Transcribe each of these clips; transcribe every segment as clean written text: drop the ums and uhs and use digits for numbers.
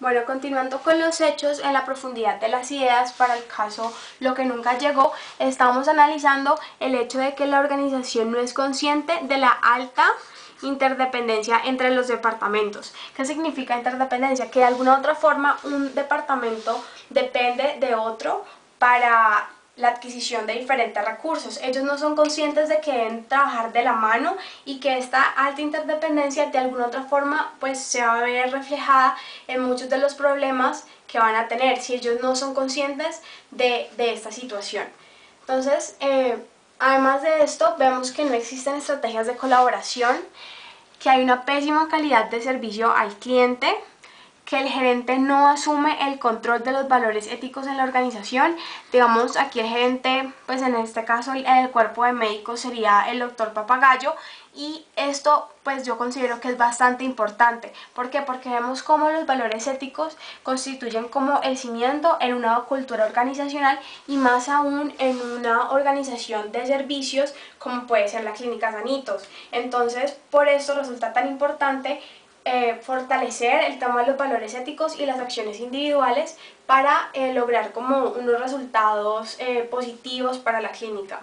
Bueno, continuando con los hechos en la profundidad de las ideas para el caso Lo que nunca llegó, estamos analizando el hecho de que la organización no es consciente de la alta interdependencia entre los departamentos. ¿Qué significa interdependencia? Que de alguna otra forma un departamento depende de otro para la adquisición de diferentes recursos. Ellos no son conscientes de que deben trabajar de la mano y que esta alta interdependencia de alguna otra forma pues se va a ver reflejada en muchos de los problemas que van a tener si ellos no son conscientes de esta situación. Entonces, además de esto, vemos que no existen estrategias de colaboración, que hay una pésima calidad de servicio al cliente, que el gerente no asume el control de los valores éticos en la organización. Digamos, aquí el gerente, pues en este caso el cuerpo de médicos sería el doctor Papagayo, y esto pues yo considero que es bastante importante. ¿Por qué? Porque vemos cómo los valores éticos constituyen como el cimiento en una cultura organizacional y más aún en una organización de servicios como puede ser la Clínica Sanitos. Entonces, por eso resulta tan importante fortalecer el tema de los valores éticos y las acciones individuales para lograr como unos resultados positivos para la clínica.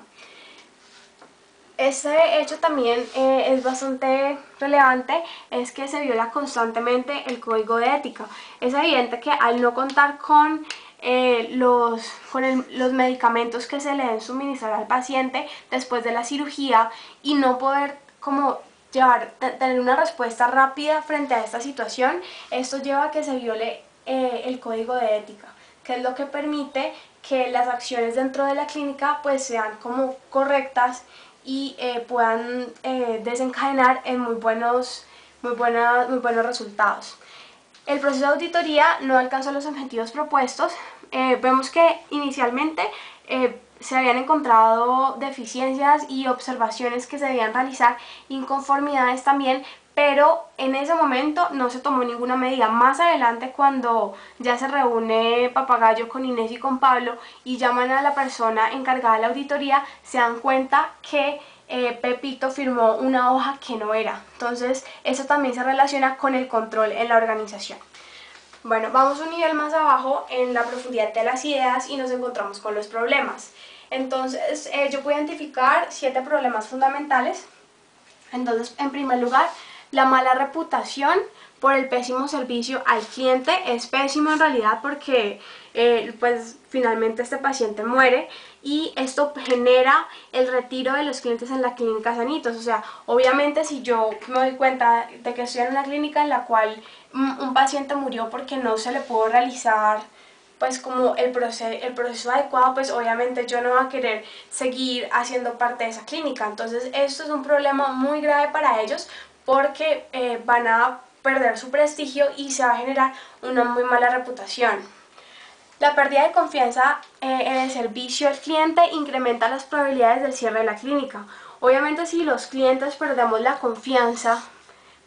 Este hecho también es bastante relevante, es que se viola constantemente el código de ética. Es evidente que al no contar con los medicamentos que se le deben suministrar al paciente después de la cirugía y no poder como tener una respuesta rápida frente a esta situación, esto lleva a que se viole el código de ética, que es lo que permite que las acciones dentro de la clínica pues sean como correctas y puedan desencadenar en muy buenos resultados. El proceso de auditoría no alcanzó los objetivos propuestos. Vemos que inicialmente se habían encontrado deficiencias y observaciones que se debían realizar, inconformidades también, pero en ese momento no se tomó ninguna medida. Más adelante, cuando ya se reúne Papagayo con Inés y con Pablo y llaman a la persona encargada de la auditoría, se dan cuenta que Pepito firmó una hoja que no era. Entonces eso también se relaciona con el control en la organización. Bueno, vamos un nivel más abajo en la profundidad de las ideas y nos encontramos con los problemas. Entonces yo puedo identificar 7 problemas fundamentales. Entonces, en primer lugar, la mala reputación por el pésimo servicio al cliente. Es pésimo en realidad porque pues finalmente este paciente muere y esto genera el retiro de los clientes en la Clínica Sanitos. O sea, obviamente si yo me doy cuenta de que estoy en una clínica en la cual un paciente murió porque no se le pudo realizar pues como el proceso adecuado, pues obviamente yo no voy a querer seguir haciendo parte de esa clínica. Entonces esto es un problema muy grave para ellos porque van a perder su prestigio y se va a generar una muy mala reputación. La pérdida de confianza en el servicio al cliente incrementa las probabilidades del cierre de la clínica. Obviamente si los clientes perdemos la confianza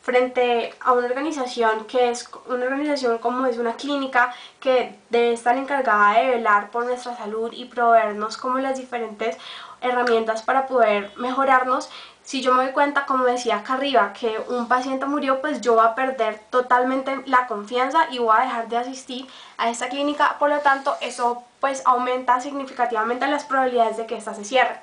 frente a una organización que es una organización como es una clínica que debe estar encargada de velar por nuestra salud y proveernos como las diferentes herramientas para poder mejorarnos, si yo me doy cuenta, como decía acá arriba, que un paciente murió, pues yo voy a perder totalmente la confianza y voy a dejar de asistir a esta clínica. Por lo tanto, eso pues aumenta significativamente las probabilidades de que esta se cierre.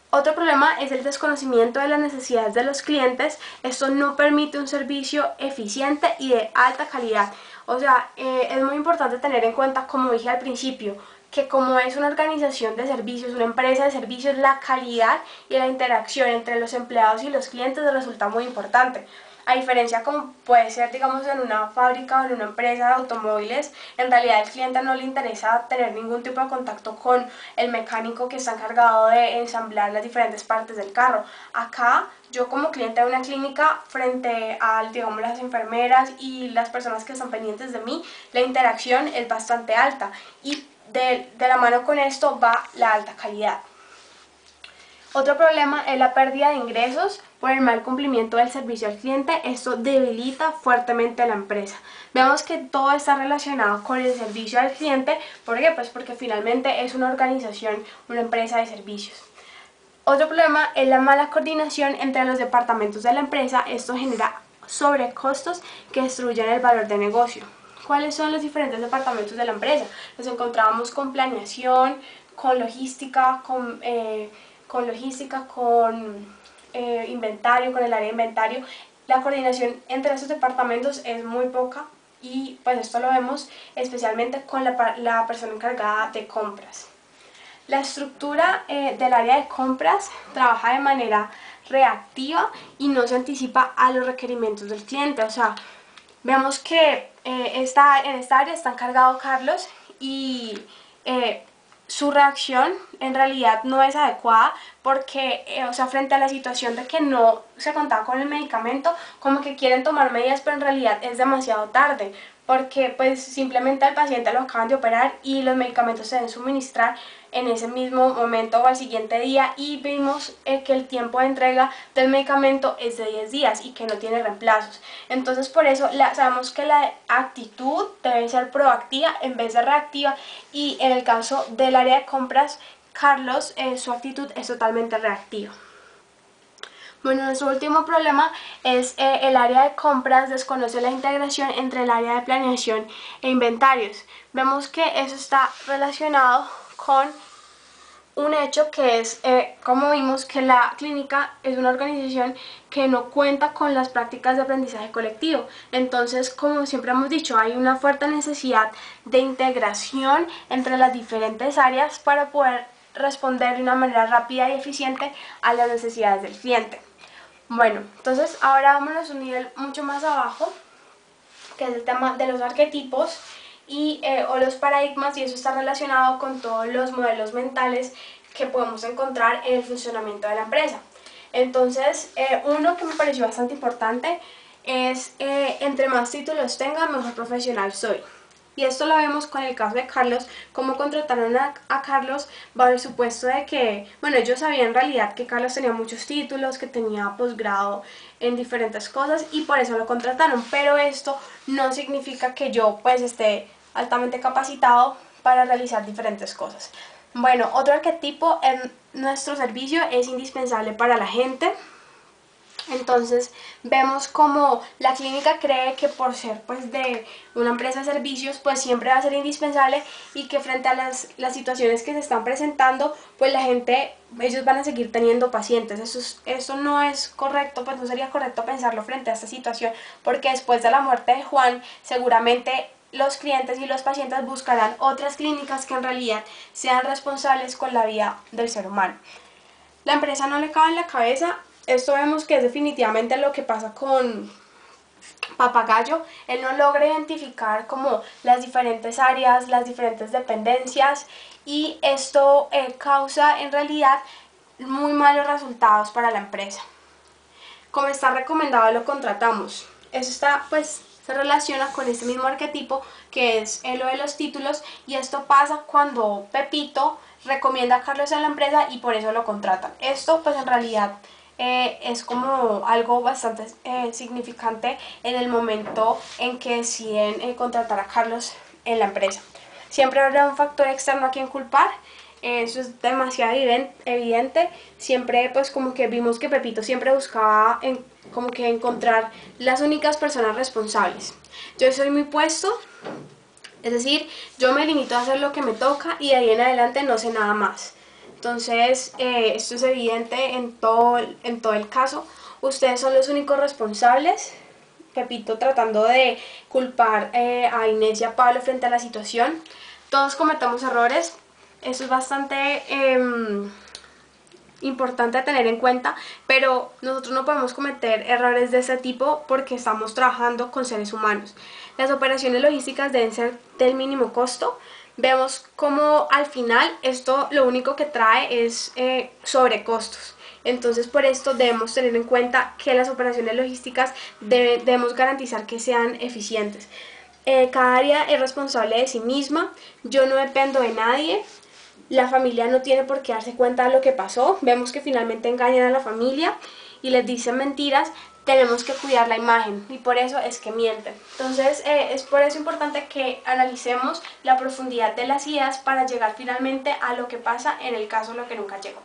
Otro problema es el desconocimiento de las necesidades de los clientes. Esto no permite un servicio eficiente y de alta calidad. O sea, es muy importante tener en cuenta, como dije al principio, que como es una organización de servicios, una empresa de servicios, la calidad y la interacción entre los empleados y los clientes resulta muy importante. A diferencia como puede ser, digamos, en una fábrica o en una empresa de automóviles, en realidad al cliente no le interesa tener ningún tipo de contacto con el mecánico que está encargado de ensamblar las diferentes partes del carro. Acá, yo como cliente de una clínica, frente a, digamos, las enfermeras y las personas que están pendientes de mí, la interacción es bastante alta y de la mano con esto va la alta calidad. Otro problema es la pérdida de ingresos por el mal cumplimiento del servicio al cliente. Esto debilita fuertemente a la empresa. Vemos que todo está relacionado con el servicio al cliente. ¿Por qué? Pues porque finalmente es una organización, una empresa de servicios. Otro problema es la mala coordinación entre los departamentos de la empresa. Esto genera sobrecostos que destruyen el valor de negocio. cuáles son los diferentes departamentos de la empresa. Nos encontrábamos con planeación, con logística, con inventario, con el área de inventario. La coordinación entre estos departamentos es muy poca y pues esto lo vemos especialmente con la persona encargada de compras. La estructura del área de compras trabaja de manera reactiva y no se anticipa a los requerimientos del cliente. O sea, vemos que en esta área está encargado Carlos y su reacción en realidad no es adecuada porque, o sea, frente a la situación de que no se contaba con el medicamento, como que quieren tomar medidas, pero en realidad es demasiado tarde, porque pues simplemente al paciente lo acaban de operar y los medicamentos se deben suministrar en ese mismo momento o al siguiente día, y vimos que el tiempo de entrega del medicamento es de 10 días y que no tiene reemplazos. Entonces por eso sabemos que la actitud debe ser proactiva en vez de reactiva, y en el caso del área de compras, Carlos, su actitud es totalmente reactiva. Bueno, nuestro último problema es el área de compras desconoce la integración entre el área de planeación e inventarios. Vemos que eso está relacionado con un hecho que es, como vimos, que la clínica es una organización que no cuenta con las prácticas de aprendizaje colectivo. Entonces, como siempre hemos dicho, hay una fuerte necesidad de integración entre las diferentes áreas para poder responder de una manera rápida y eficiente a las necesidades del cliente. Bueno, entonces ahora vámonos a un nivel mucho más abajo, que es el tema de los arquetipos o los paradigmas, y eso está relacionado con todos los modelos mentales que podemos encontrar en el funcionamiento de la empresa. Entonces, uno que me pareció bastante importante es entre más títulos tenga, mejor profesional soy. Y esto lo vemos con el caso de Carlos, cómo contrataron a Carlos bajo el supuesto de que, bueno, ellos sabían en realidad que Carlos tenía muchos títulos, que tenía posgrado en diferentes cosas y por eso lo contrataron, pero esto no significa que yo pues esté altamente capacitado para realizar diferentes cosas. Bueno, otro arquetipo en nuestro servicio es indispensable para la gente. Entonces vemos como la clínica cree que por ser pues de una empresa de servicios pues siempre va a ser indispensable, y que frente a las situaciones que se están presentando pues la gente, ellos van a seguir teniendo pacientes. Eso no es correcto, pues no sería correcto pensarlo frente a esta situación, porque después de la muerte de Juan seguramente los clientes y los pacientes buscarán otras clínicas que en realidad sean responsables con la vida del ser humano. La empresa no le cabe en la cabeza. Esto vemos que es definitivamente lo que pasa con Papagayo. Él no logra identificar como las diferentes áreas, las diferentes dependencias, y esto causa en realidad muy malos resultados para la empresa. Como está recomendado, lo contratamos. Eso está, pues, se relaciona con este mismo arquetipo que es lo de los títulos, y esto pasa cuando Pepito recomienda a Carlos en la empresa y por eso lo contratan. Esto pues en realidad es como algo bastante significante en el momento en que deciden contratar a Carlos en la empresa. Siempre habrá un factor externo a quien culpar. Eso es demasiado evidente. Siempre pues como que vimos que Pepito siempre buscaba como que encontrar las únicas personas responsables. Yo soy mi puesto, es decir, yo me limito a hacer lo que me toca y de ahí en adelante no sé nada más. Entonces esto es evidente en todo el caso. Ustedes son los únicos responsables. Pepito tratando de culpar a Inés y a Pablo frente a la situación. Todos cometemos errores. Eso es bastante importante a tener en cuenta, pero nosotros no podemos cometer errores de este tipo porque estamos trabajando con seres humanos. Las operaciones logísticas deben ser del mínimo costo. Vemos como al final esto lo único que trae es sobrecostos. Entonces por esto debemos tener en cuenta que las operaciones logísticas debemos garantizar que sean eficientes. Cada área es responsable de sí misma. Yo no dependo de nadie. La familia no tiene por qué darse cuenta de lo que pasó. Vemos que finalmente engañan a la familia y les dicen mentiras. Tenemos que cuidar la imagen y por eso es que mienten. Entonces es por eso importante que analicemos la profundidad de las ideas para llegar finalmente a lo que pasa en el caso lo que nunca llegó.